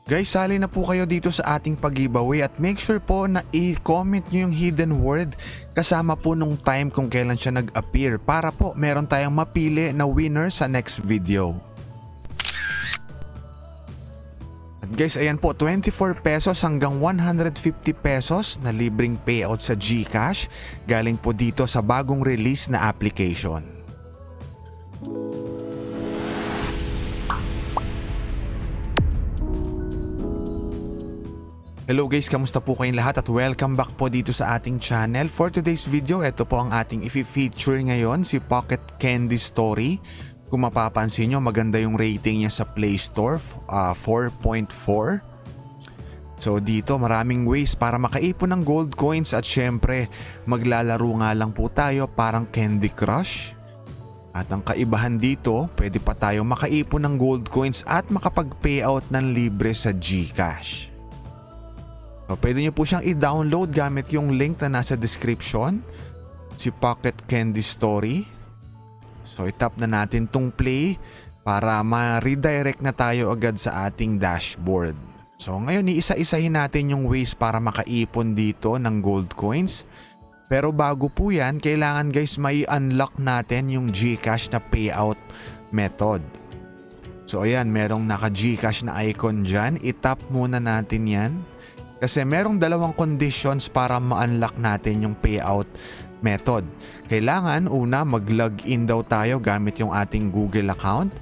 Guys, sali na po kayo dito sa ating pag-giveaway at make sure po na i-comment nyo yung hidden word kasama po nung time kung kailan siya nag-appear para po meron tayong mapili na winner sa next video. At guys, ayan po, 24 pesos hanggang 150 pesos na libreng payout sa GCash galing po dito sa bagong release na application. Hello guys, kamusta po kayong lahat at welcome back po dito sa ating channel. For today's video, ito po ang ating i-feature ngayon, si Pocket Candy Story. Kung mapapansin nyo, maganda yung rating niya sa Play Store, 4.4. So dito maraming ways para makaipon ng gold coins at syempre maglalaro nga lang po tayo parang Candy Crush. At ang kaibahan dito, pwede pa tayo makaipon ng gold coins at makapag-payout ng libre sa GCash. So, pwede nyo po siyang i-download gamit yung link na nasa description, si Pocket Candy Story. So itap na natin tong play para ma-redirect na tayo agad sa ating dashboard. So ngayon iisa-isahin natin yung ways para makaipon dito ng gold coins. Pero bago po yan, kailangan guys mai-unlock natin yung GCash na payout method. So ayan, merong naka GCash na icon dyan. Itap muna natin yan. Kasi merong dalawang conditions para ma-unlock natin yung payout method. Kailangan una mag-login daw tayo gamit yung ating Google account.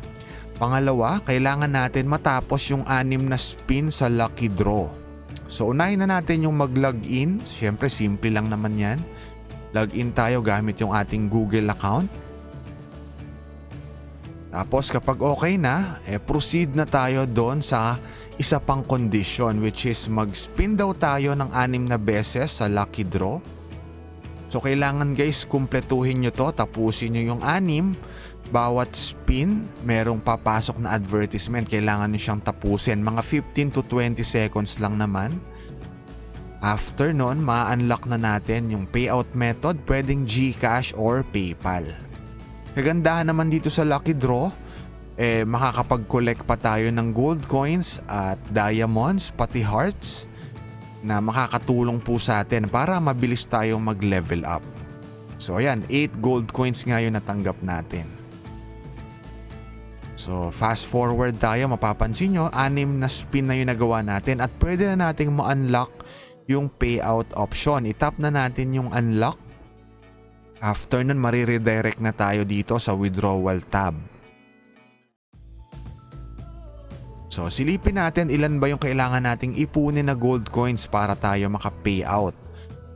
Pangalawa, kailangan natin matapos yung 6 na spin sa lucky draw. So unahin na natin yung mag-login. Siyempre simple lang naman yan. Login tayo gamit yung ating Google account. Tapos kapag okay na, proceed na tayo doon sa isa pang condition, which is mag-spin daw tayo ng 6 na beses sa lucky draw. So kailangan guys kumpletuhin nyo to, tapusin nyo yung 6. Bawat spin merong papasok na advertisement, kailangan nyo siyang tapusin. Mga 15 to 20 seconds lang naman. After nun, ma-unlock na natin yung payout method, pwedeng GCash or PayPal. Kagandahan naman dito sa lucky draw, makakapag-collect pa tayo ng gold coins at diamonds pati hearts na makakatulong po sa atin para mabilis tayong mag-level up. So ayan, 8 gold coins nga yung natanggap natin. So fast forward tayo, mapapansin nyo 6 na spin na yung nagawa natin at pwede na nating ma-unlock yung payout option. Itap na natin yung unlock. After nun, mariredirect na tayo dito sa withdrawal tab. So silipin natin ilan ba yung kailangan nating ipunin na gold coins para tayo maka-payout.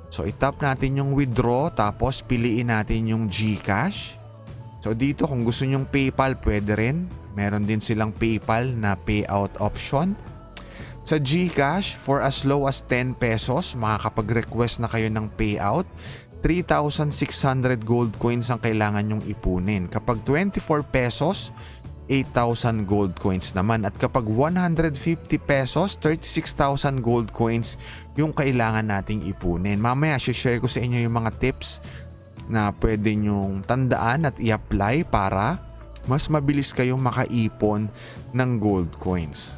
So itap natin yung withdraw tapos piliin natin yung GCash. So dito kung gusto nyong PayPal pwede rin. Meron din silang PayPal na payout option. Sa GCash for as low as 10 pesos makakapag-request na kayo ng payout. 3,600 gold coins ang kailangan nyong ipunin. Kapag 24 pesos, 8,000 gold coins naman. At kapag 150 pesos, 36,000 gold coins yung kailangan nating ipunin. Mamaya share ko sa inyo yung mga tips na pwede nyong tandaan at i-apply para mas mabilis kayong makaipon ng gold coins.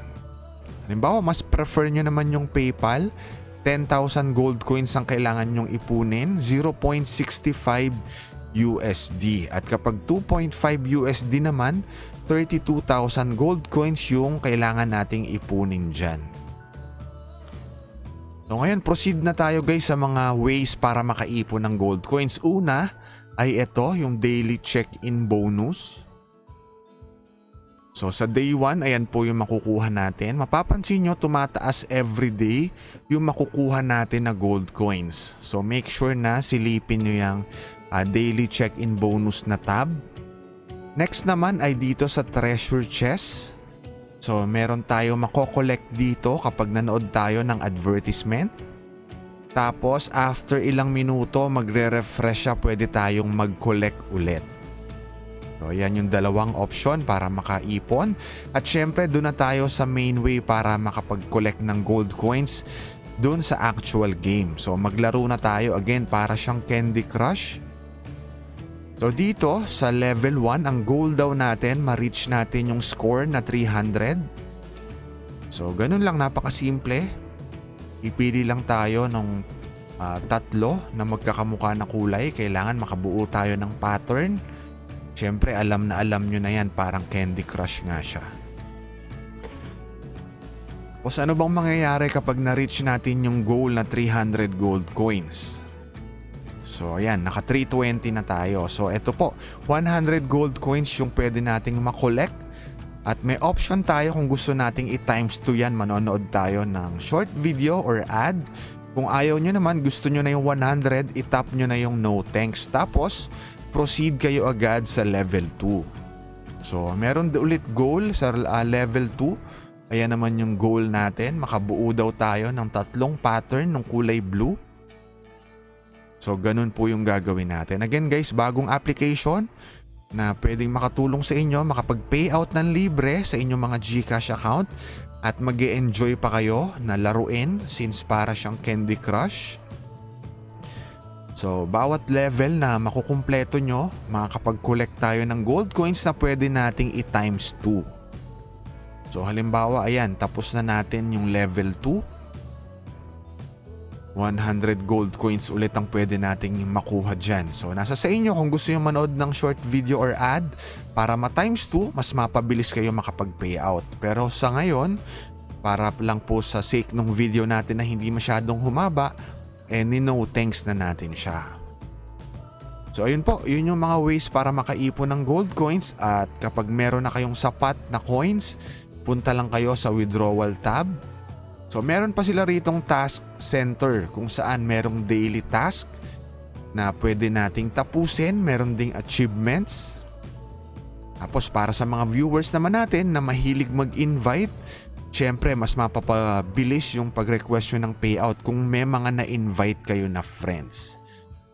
Halimbawa, mas prefer nyo naman yung PayPal. 10,000 gold coins ang kailangan nyong ipunin, 0.65 USD. At kapag 2.5 USD naman, 32,000 gold coins yung kailangan nating ipunin dyan. So ngayon, proceed na tayo guys sa mga ways para makaipon ng gold coins. Una ay ito, yung daily check-in bonus. So sa day 1, ayan po yung makukuha natin. Mapapansin nyo, tumataas everyday yung makukuha natin na gold coins. So make sure na silipin nyo yung daily check-in bonus na tab. Next naman ay dito sa treasure chest. So meron tayo mako-collect dito kapag nanood tayo ng advertisement. Tapos after ilang minuto magre-refresh siya, pwede tayong mag-collect ulit. So yan yung dalawang option para makaipon. At syempre doon na tayo sa main way para makapag-collect ng gold coins doon sa actual game. So maglaro na tayo again para siyang Candy Crush. So dito sa level 1, ang goal daw natin, ma-reach natin yung score na 300. So ganun lang, napakasimple. Ipili lang tayo ng tatlo na magkakamukha na kulay. Kailangan makabuo tayo ng pattern. Siyempre alam na alam nyo na yan, parang Candy Crush nga siya. O ano bang mangyayari kapag na-reach natin yung goal na 300 gold coins? So ayan, naka 320 na tayo. So eto po, 100 gold coins yung pwede nating makolekt. At may option tayo kung gusto nating i-times 2 yan, manonood tayo ng short video or ad. Kung ayaw nyo naman, gusto nyo na yung 100, itap nyo na yung no thanks. Tapos, proceed kayo agad sa level 2. So, meron ulit goal sa level 2. Ayan naman yung goal natin. Makabuo daw tayo ng 3 pattern ng kulay blue. So, ganun po yung gagawin natin. Again guys, bagong application na pwedeng makatulong sa inyo, makapag-payout ng libre sa inyong mga GCash account at mag-e-enjoy pa kayo na laruin since para siyang Candy Crush. So, bawat level na makukumpleto nyo, makakapag-collect tayo ng gold coins na pwede nating i-times 2. So, halimbawa, ayan, tapos na natin yung level 2. 100 gold coins ulit ang pwede nating makuha dyan. So, nasa sa inyo kung gusto nyo manood ng short video or ad para ma-times 2, mas mapabilis kayo makapag-payout. Pero sa ngayon, para lang po sa sake ng video natin na hindi masyadong humaba, no thanks na natin siya. So, ayun po, yun yung mga ways para makaipon ng gold coins at kapag meron na kayong sapat na coins, punta lang kayo sa withdrawal tab. So, meron pa sila ritong task center kung saan merong daily task na pwede nating tapusin. Meron ding achievements. Tapos, para sa mga viewers naman natin na mahilig mag-invite, syempre, mas mapapabilis yung pag-request nyo ng payout kung may mga na-invite kayo na friends.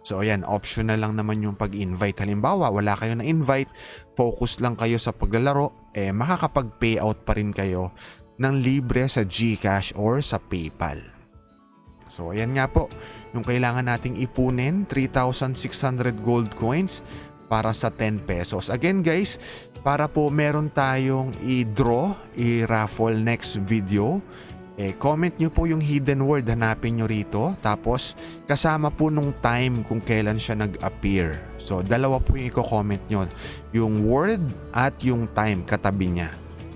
So, ayan, optional lang naman yung pag-invite. Halimbawa, wala kayo na-invite, focus lang kayo sa paglalaro, makakapag-payout pa rin kayo ng libre sa GCash or sa PayPal. So ayan nga po, yung kailangan nating ipunin, 3,600 gold coins para sa 10 pesos. Again guys, para po meron tayong i-draw, i-raffle next video, comment nyo po yung hidden word, hanapin nyo rito. Tapos kasama po nung time kung kailan siya nag-appear. So dalawa po yung i-comment nyo, yung word at yung time katabi niya.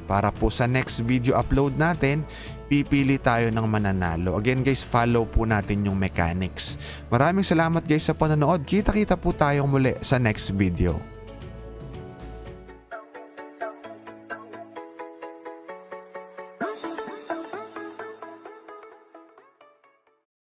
Para po sa next video upload natin, pipili tayo ng mananalo. Again guys, follow po natin yung mechanics. Maraming salamat guys sa panonood. Kita-kita po tayong muli sa next video.